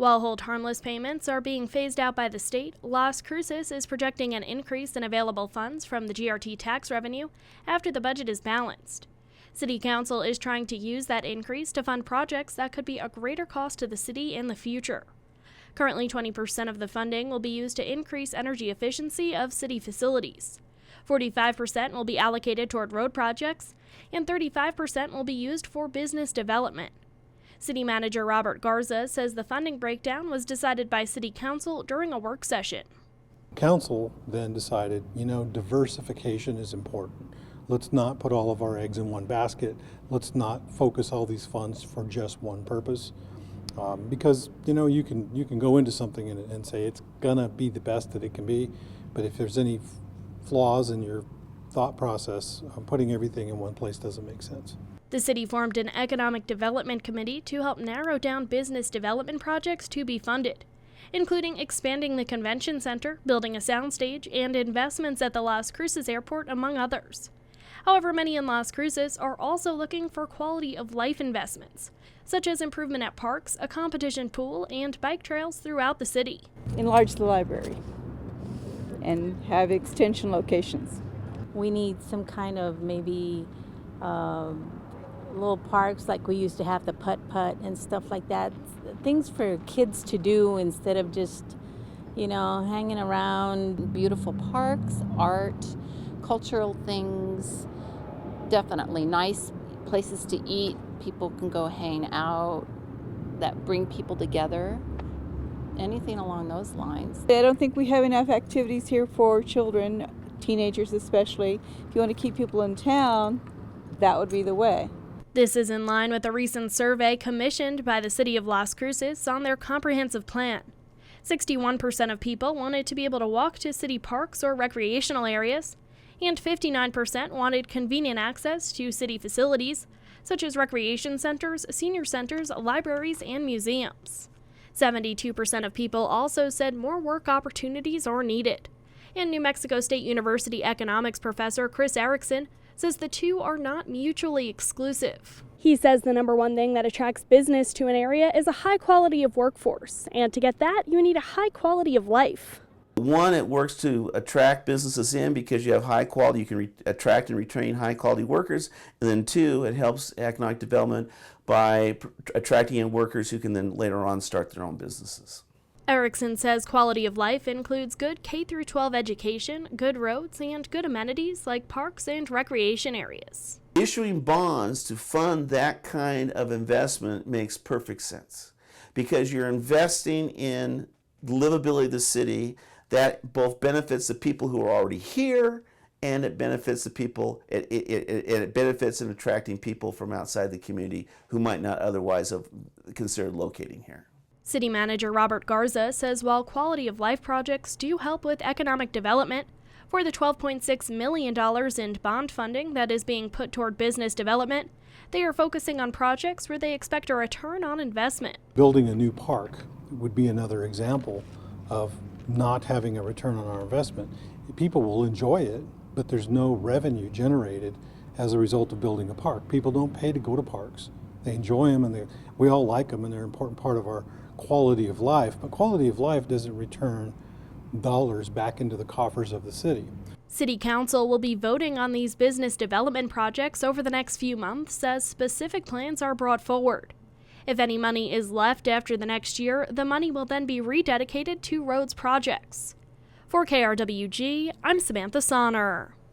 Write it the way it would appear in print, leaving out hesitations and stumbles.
While Hold Harmless payments are being phased out by the state, Las Cruces is projecting an increase in available funds from the GRT tax revenue after the budget is balanced. City Council is trying to use that increase to fund projects that could be a greater cost to the city in the future. Currently, 20% of the funding will be used to increase energy efficiency of city facilities. 45% will be allocated toward road projects, and 35% will be used for business development. City Manager Robert Garza says the funding breakdown was decided by City Council during a work session. Council then decided, diversification is important. Let's not put all of our eggs in one basket. Let's not focus all these funds for just one purpose. Because you can go into something and say it's gonna be the best that it can be, but if there's any flaws in your thought process, putting everything in one place doesn't make sense. The city formed an economic development committee to help narrow down business development projects to be funded, including expanding the convention center, building a soundstage, and investments at the Las Cruces airport, among others. However, many in Las Cruces are also looking for quality of life investments, such as improvement at parks, a competition pool, and bike trails throughout the city. Enlarge the library and have extension locations. We need some kind of maybe little parks like we used to have the putt-putt and stuff like that. Things for kids to do instead of just, hanging around. Beautiful parks, art, cultural things, definitely nice places to eat. People can go hang out that bring people together. Anything along those lines. I don't think we have enough activities here for children, teenagers especially. If you want to keep people in town, that would be the way. This is in line with a recent survey commissioned by the city of Las Cruces on their comprehensive plan. 61% of people wanted to be able to walk to city parks or recreational areas, and 59% wanted convenient access to city facilities, such as recreation centers, senior centers, libraries, and museums. 72% of people also said more work opportunities are needed. And New Mexico State University economics professor Chris Erickson says the two are not mutually exclusive. He says the number one thing that attracts business to an area is a high quality of workforce, and to get that, you need a high quality of life. One, it works to attract businesses in because you have high quality, you can attract and retain high quality workers. And then two, it helps economic development by attracting in workers who can then later on start their own businesses. Erickson says quality of life includes good K-12 education, good roads, and good amenities like parks and recreation areas. Issuing bonds to fund that kind of investment makes perfect sense because you're investing in the livability of the city. That both benefits the people who are already here, and it benefits the people. It benefits in attracting people from outside the community who might not otherwise have considered locating here. City Manager Robert Garza says while quality of life projects do help with economic development, for the $12.6 million in bond funding that is being put toward business development, they are focusing on projects where they expect a return on investment. Building a new park would be another example of not having a return on our investment. People will enjoy it, but there's no revenue generated as a result of building a park. People don't pay to go to parks. They enjoy them, and we all like them, and they're an important part of our quality of life. But quality of life doesn't return dollars back into the coffers of the city. City Council will be voting on these business development projects over the next few months as specific plans are brought forward. If any money is left after the next year, the money will then be rededicated to roads projects. For KRWG, I'm Samantha Sonner.